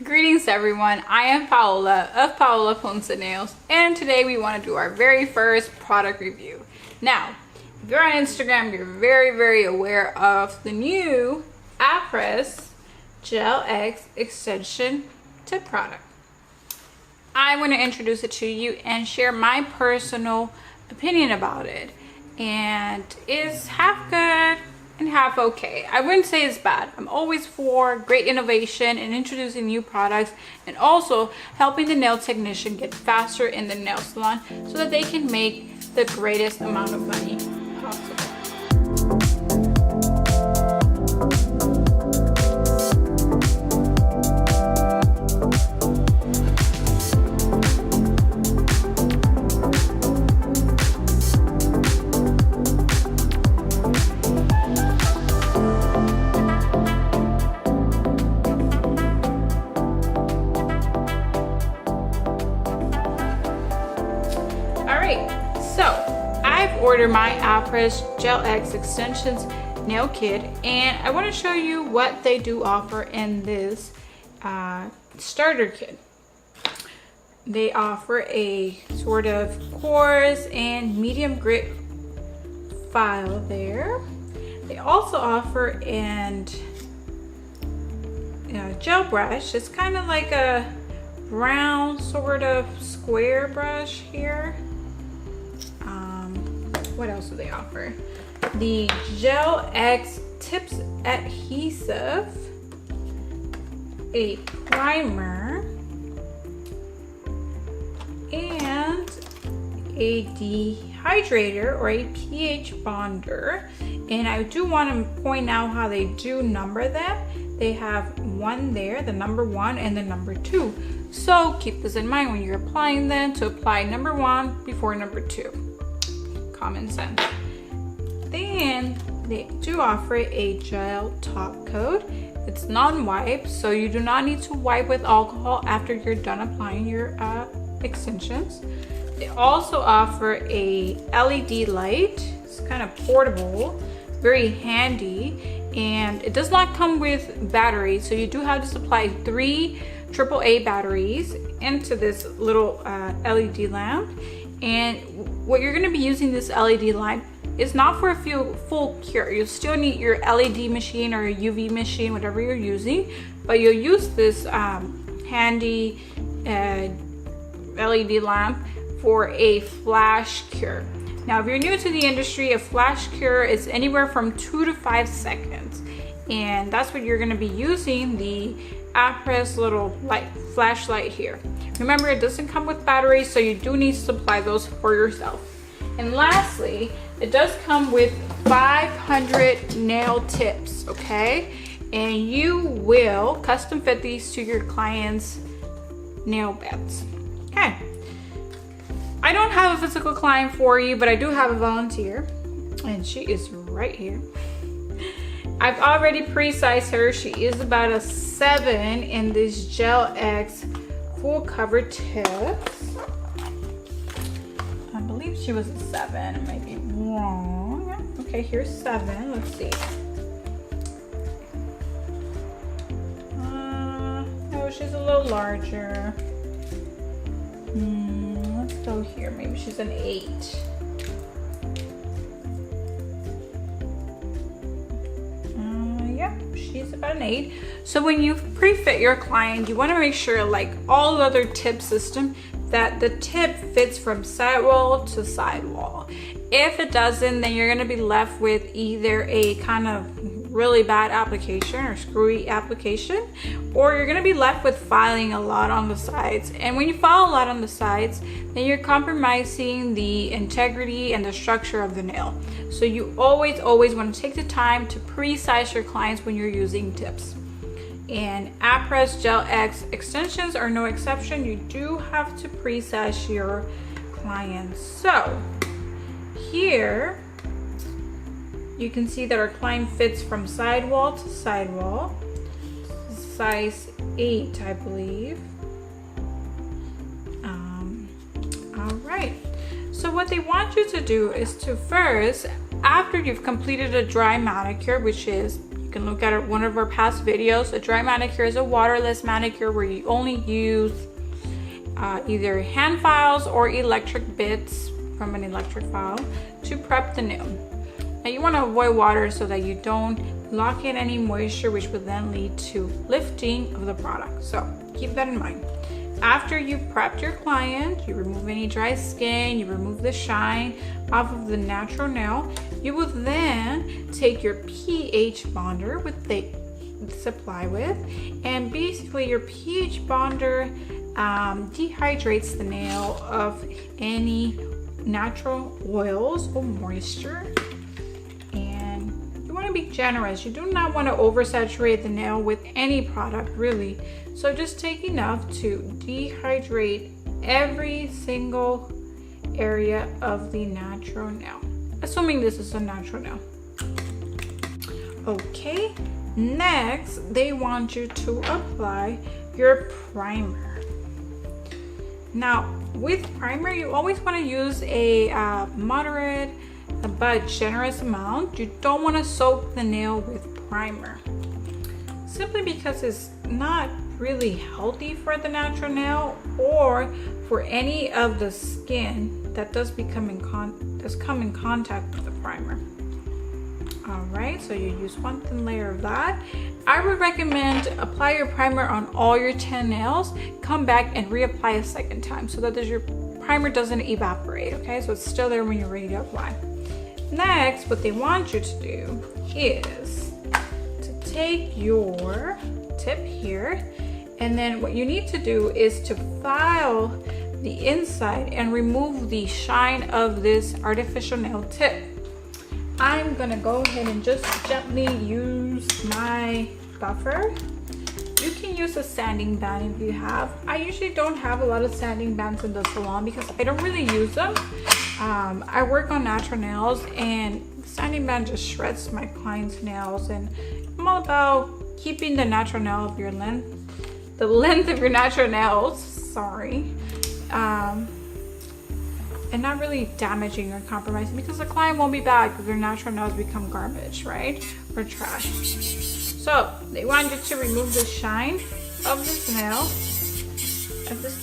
Greetings everyone, I am Paola of Paola Ponce Nails, and today we want to do our very first product review. Now, if you're on Instagram, you're very aware of the new Apres Gel X Extension Tip product. I want to introduce it to you and share my personal opinion about it. And it's half good and half okay. I wouldn't say it's bad. I'm always for great innovation and introducing new products, and also helping the nail technician get faster in the nail salon so that they can make the greatest amount of money possible. So I've ordered my Apres Gel X Extensions nail kit, and I want to show you what they do offer in this starter kit. They offer a sort of coarse and medium grit file there. They also offer a gel brush. It's kind of like a round sort of square brush here. What else do they offer? The Gel X Tips adhesive, a primer, and a dehydrator or a pH bonder. And I do want to point out how they do number them. They have one there, the number 1 and the number 2. So keep this in mind when you're applying them, to apply number 1 before number 2. Common sense. Then they do offer a gel top coat. It's non-wipe, so you do not need to wipe with alcohol after you're done applying your extensions. They also offer a LED light. It's kind of portable, very handy, and it does not come with batteries, so you do have to supply 3 AAA batteries into this little LED lamp. And what you're going to be using this LED lamp is not for a full cure. You'll still need your LED machine or a UV machine, whatever you're using, but you'll use this handy LED lamp for a flash cure. Now, if you're new to the industry, a flash cure is anywhere from 2 to 5 seconds, and that's what you're going to be using the Apres little flashlight here. Remember, it doesn't come with batteries, so you do need to supply those for yourself. And lastly, it does come with 500 nail tips, okay? And you will custom fit these to your clients' nail beds. Okay. I don't have a physical client for you, but I do have a volunteer, and she is right here. I've already pre-sized her. She is about a 7 in this Gel X full cover tips. I believe she was a 7. I might be wrong. Okay, here's 7. Let's see. No, she's a little larger. Let's go here. Maybe she's an 8. She's about an 8. So when you pre-fit your client, you want to make sure, like all the other tip system, that the tip fits from sidewall to sidewall. If it doesn't, then you're going to be left with either a kind of really bad application or screwy application, or you're going to be left with filing a lot on the sides. And when you file a lot on the sides, then you're compromising the integrity and the structure of the nail. So you always want to take the time to pre-size your clients when you're using tips. And Apres Gel X extensions are no exception. You do have to pre-size your clients. So here you can see that our client fits from sidewall to sidewall, size 8, I believe. All right. So what they want you to do is to first, after you've completed a dry manicure, which is You can look at one of our past videos. A dry manicure is a waterless manicure where you only use either hand files or electric bits from an electric file to prep the nail. Now you want to avoid water so that you don't lock in any moisture, which would then lead to lifting of the product. So keep that in mind. After you prepped your client, you remove any dry skin, you remove the shine off of the natural nail, you will then take your pH bonder, which they supply with, and basically your pH bonder dehydrates the nail of any natural oils or moisture. And you want to be generous. You do not want to oversaturate the nail with any product, really. So just take enough to dehydrate every single area of the natural nail, assuming this is a natural nail. Okay, next they want you to apply your primer. Now with primer, you always want to use a moderate but generous amount. You don't want to soak the nail with primer, simply because it's not really healthy for the natural nail or for any of the skin that does come in contact with the primer. All right, so you use one thin layer of that. I would recommend apply your primer on all your 10 nails, come back and reapply a second time so that your primer doesn't evaporate, okay? So it's still there when you're ready to apply. Next, what they want you to do is to take your tip here, and then what you need to do is to file the inside and remove the shine of this artificial nail tip. I'm gonna go ahead and just gently use my buffer. You can use a sanding band if you have. I usually don't have a lot of sanding bands in the salon because I don't really use them. I work on natural nails, and sanding band just shreds my clients' nails, and I'm all about keeping the natural nail of your length, the length of your natural nails, sorry, and not really damaging or compromising, because the client won't be back if their natural nails become garbage, right, or trash. So they want you to remove the shine of this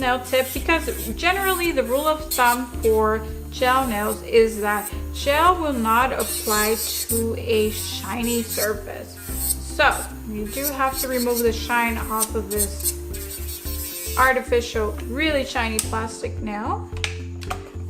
nail tip, because generally the rule of thumb for gel nails is that gel will not apply to a shiny surface. So you do have to remove the shine off of this artificial, really shiny plastic nail.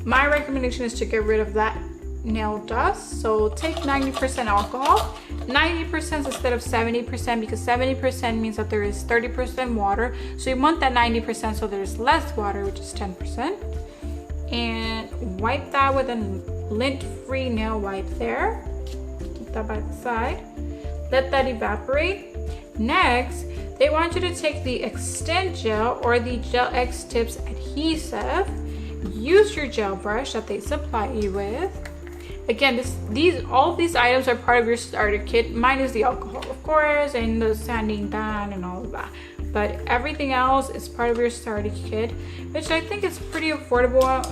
My recommendation is to get rid of that nail dust. So take 90% alcohol, 90% instead of 70%, because 70% means that there is 30% water. So you want that 90% so there's less water, which is 10%. And wipe that with a lint-free nail wipe there. Keep that by the side. Let that evaporate. Next, they want you to take the Extend Gel or the Gel X Tips adhesive. Use your gel brush that they supply you with. Again, all of these items are part of your starter kit. Mine is the alcohol, of course, and the sanding band and all of that. But everything else is part of your starter kit, which I think is pretty affordable,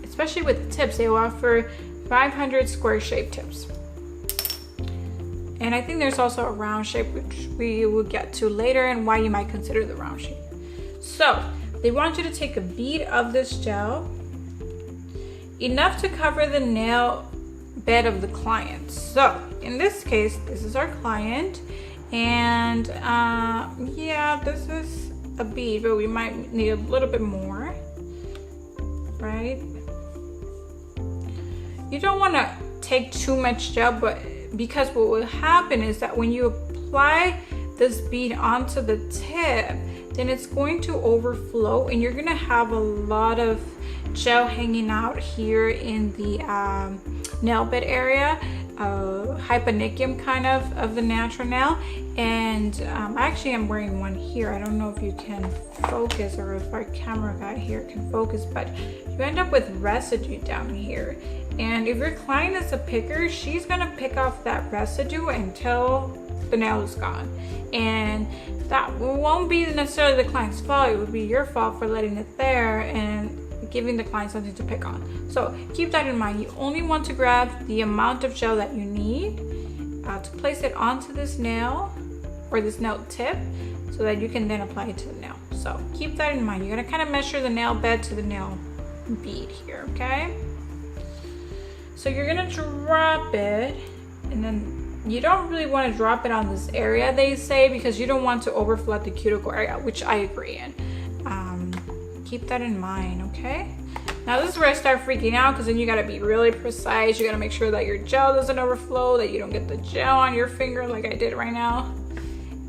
especially with the tips. They offer 500 square shape tips. And I think there's also a round shape, which we will get to later, and why you might consider the round shape. So they want you to take a bead of this gel, enough to cover the nail bed of the client. So in this case, this is our client, and yeah, this is a bead, but we might need a little bit more, right? You don't want to take too much gel, but because what will happen is that when you apply this bead onto the tip, then it's going to overflow, and you're gonna have a lot of gel hanging out here in the nail bed area, hyponychium kind of the natural nail. And actually I'm wearing one here. I don't know if you can focus, or if our camera guy here can focus, but you end up with residue down here. And if your client is a picker, she's gonna pick off that residue until the nail is gone. And that won't be necessarily the client's fault. It would be your fault for letting it there and giving the client something to pick on. So keep that in mind. You only want to grab the amount of gel that you need. to place it onto this nail or this nail tip so that you can then apply it to the nail. So keep that in mind. You're gonna kind of measure the nail bed to the nail bead here, okay? So you're gonna drop it, and then you don't really want to drop it on this area, they say, because you don't want to overflood the cuticle area, which I agree in. Keep that in mind, okay? Now this is where I start freaking out, because then you gotta be really precise. You gotta make sure that your gel doesn't overflow, that you don't get the gel on your finger like I did right now.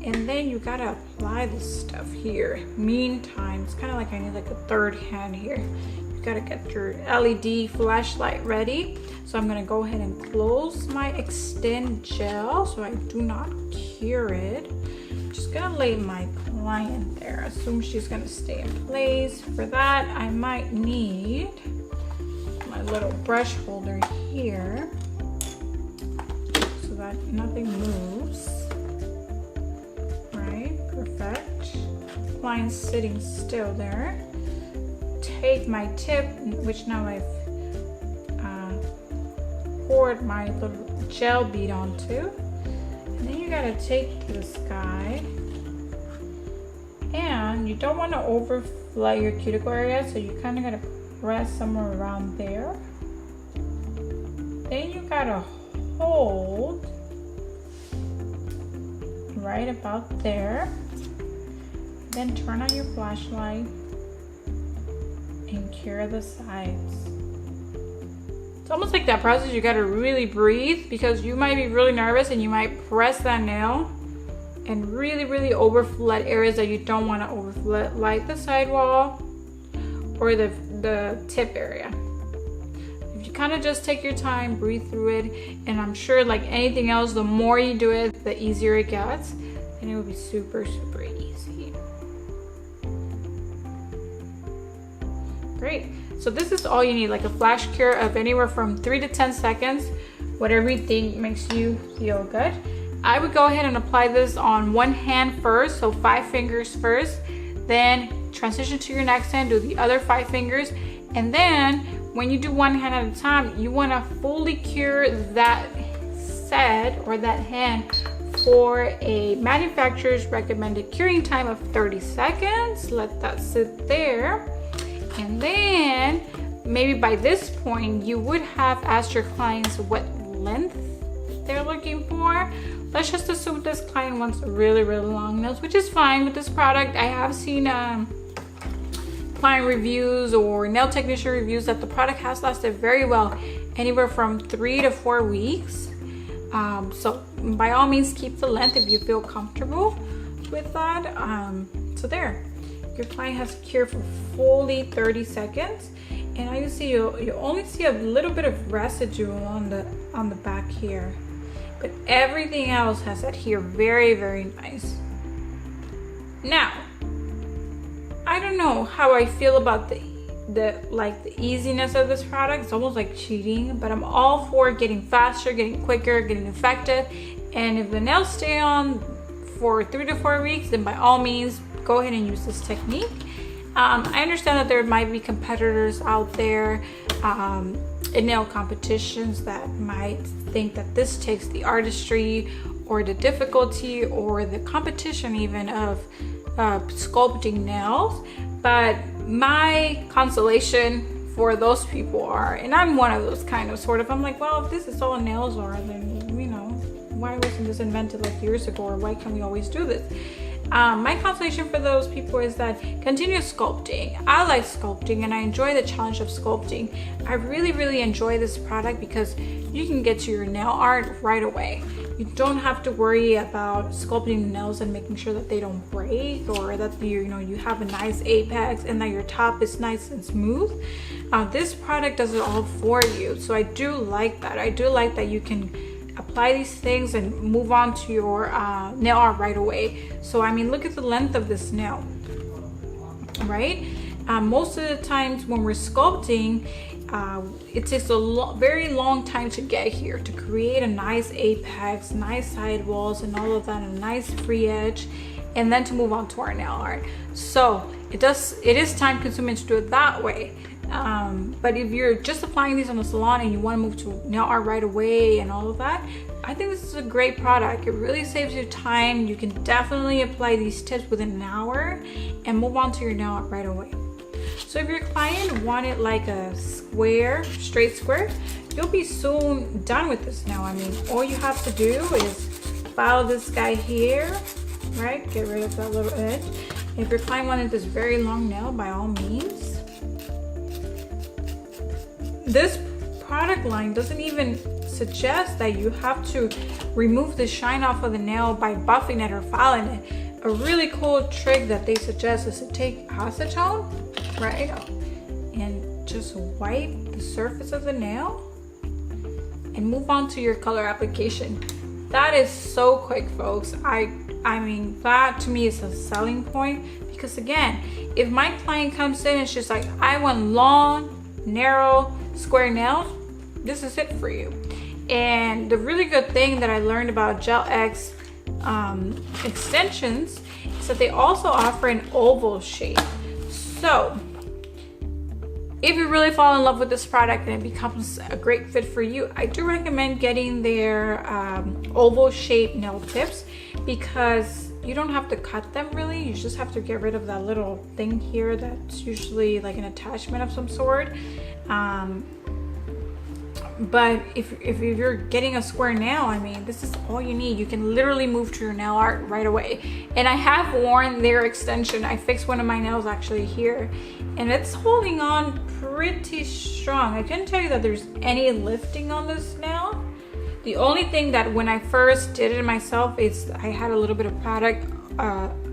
And then you gotta apply this stuff here. Meantime, it's kind of like I need like a third hand here. You gotta get your LED flashlight ready. So I'm gonna go ahead and close my extend gel so I do not cure it. I'm just gonna lay my client there. Assume she's gonna stay in place. For that, I might need my little brush holder here so that nothing moves. Right, perfect. Client's sitting still there. Take my tip, which now I've poured my little gel bead onto, and then you gotta take this guy, and you don't want to overflood your cuticle area, so you kind of gotta press somewhere around there. Then you gotta hold right about there, then turn on your flashlight and cure the sides. It's almost like that process, you gotta really breathe, because you might be really nervous and you might press that nail and really overflood areas that you don't want to overflood, like the sidewall or the tip area. If you kind of just take your time, breathe through it, and I'm sure like anything else, the more you do it, the easier it gets, and it will be super easy. Great. So this is all you need, like a flash cure of anywhere from 3 to 10 seconds, whatever you think makes you feel good. I would go ahead and apply this on one hand first, so 5 fingers first, then transition to your next hand, do the other 5 fingers, and then when you do one hand at a time, you want to fully cure that set or that hand for a manufacturer's recommended curing time of 30 seconds. Let that sit there. And then maybe by this point you would have asked your clients what length they're looking for. Let's just assume this client wants really long nails, which is fine with this product. I have seen client reviews or nail technician reviews that the product has lasted very well, anywhere from 3 to 4 weeks. So by all means keep the length if you feel comfortable with that. So there. Your client has cured for fully 30 seconds, and I see you only see a little bit of residue on the back here, but everything else has adhered very nice. Now, I don't know how I feel about the easiness of this product. It's almost like cheating, but I'm all for getting faster, getting quicker, getting effective, and if the nails stay on for 3 to 4 weeks, then by all means go ahead and use this technique. I understand that there might be competitors out there in nail competitions that might think that this takes the artistry or the difficulty or the competition even of sculpting nails, but my consolation for those people are, and I'm one of those kind of sort of, I'm like, well, if this is all nails are, then you know, why wasn't this invented like years ago, or why can't we always do this? My consolation for those people is that continue sculpting. I like sculpting and I enjoy the challenge of sculpting. I really enjoy this product because you can get to your nail art right away. You don't have to worry about sculpting nails and making sure that they don't break, or that you have a nice apex and that your top is nice and smooth. This product does it all for you, so I do like that. I do like that you can apply these things and move on to your nail art right away. So I mean, look at the length of this nail, right? Most of the times when we're sculpting, it takes a very long time to get here, to create a nice apex, nice sidewalls and all of that, a nice free edge, and then to move on to our nail art. So it is time consuming to do it that way. But if you're just applying these on the salon and you want to move to nail art right away and all of that, I think this is a great product. It really saves you time. You can definitely apply these tips within an hour and move on to your nail art right away. So if your client wanted like a square, straight square, you'll be soon done with this nail. I mean, all you have to do is file this guy here, right? Get rid of that little edge. If your client wanted this very long nail, by all means. This product line doesn't even suggest that you have to remove the shine off of the nail by buffing it or filing it. A really cool trick that they suggest is to take acetone, right, and just wipe the surface of the nail and move on to your color application. That is so quick, folks. I mean, that to me is a selling point, because again, if my client comes in and she's like, I want long, narrow, square nails, this is it for you. And the really good thing that I learned about Gel X extensions is that they also offer an oval shape. So if you really fall in love with this product and it becomes a great fit for you, I do recommend getting their oval shaped nail tips, because you don't have to cut them really. You just have to get rid of that little thing here that's usually like an attachment of some sort. But if you're getting a square nail, I mean, this is all you need. You can literally move to your nail art right away. And I have worn their extension. I fixed one of my nails actually here, and it's holding on pretty strong. I couldn't tell you that there's any lifting on this nail. The only thing that when I first did it myself is I had a little bit of product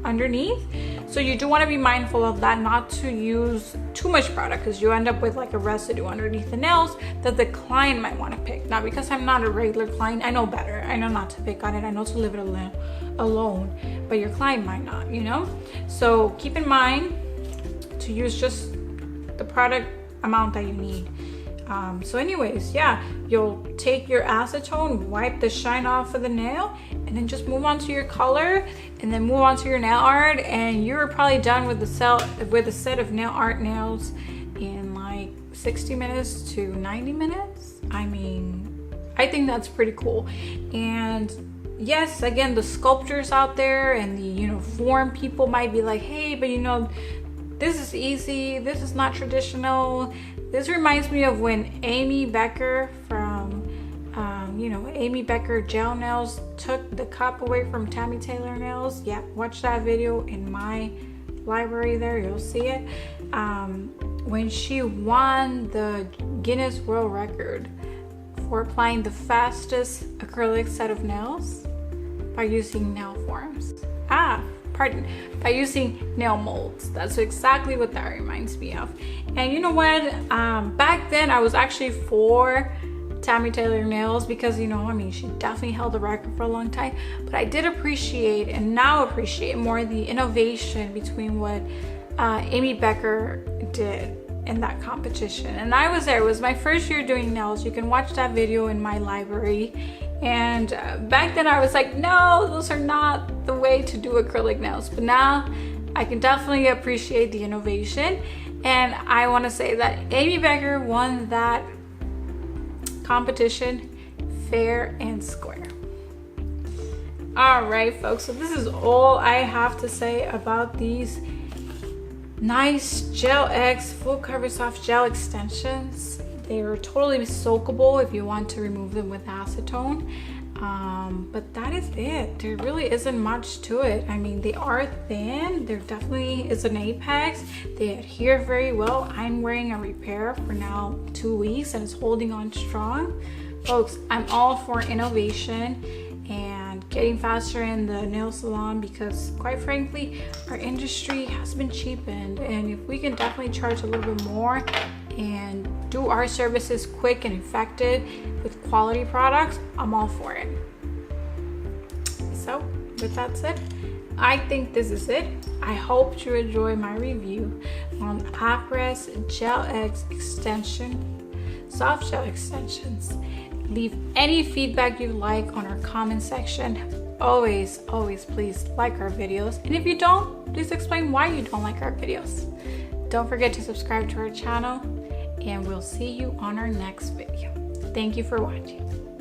underneath. So you do want to be mindful of that, not to use too much product, because you end up with like a residue underneath the nails that the client might want to pick. Now, because I'm not a regular client, I know better. I know not to pick on it. I know to leave it alone, but your client might not, you know? So keep in mind to use just the product amount that you need. So anyways, yeah, you'll take your acetone, wipe the shine off of the nail, and then just move on to your color, and then move on to your nail art, and you're probably done with the set of nail art nails in like 60 minutes to 90 minutes. I mean, I think that's pretty cool. And yes, again, the sculptors out there and the uniform people might be like, hey, but this is easy, this is not traditional. This reminds me of when Amy Becker from Amy Becker Gel Nails took the cup away from Tammy Taylor Nails. Yeah, watch that video in my library there, you'll see it. When she won the Guinness World Record for applying the fastest acrylic set of nails by using nail forms. By using nail molds. That's exactly what that reminds me of. And you know what? Back then I was actually for Tammy Taylor Nails, because she definitely held the record for a long time. But I did appreciate, and now appreciate more, the innovation between what Amy Becker did in that competition. And I was there. It was my first year doing nails. You can watch that video in my library. And back then I was like, no, those are not the way to do acrylic nails. But now I can definitely appreciate the innovation. And I want to say that Amy Becker won that competition fair and square. All right, folks, so this is all I have to say about these nice Gel X full cover soft gel extensions. They are totally soakable if you want to remove them with acetone. But that is it. There really isn't much to it. I mean, they are thin. There definitely is an apex. They adhere very well. I'm wearing a repair for now 2 weeks and it's holding on strong. Folks, I'm all for innovation and getting faster in the nail salon, because quite frankly, our industry has been cheapened, and if we can definitely charge a little bit more and do our services quick and effective with quality products, I'm all for it. So with that said, I think this is it. I hope you enjoy my review on Apres Gel X soft gel extensions. Leave any feedback you like on our comment section. Always please like our videos, and if you don't, please explain why you don't like our videos. Don't forget to subscribe to our channel, and we'll see you on our next video. Thank you for watching.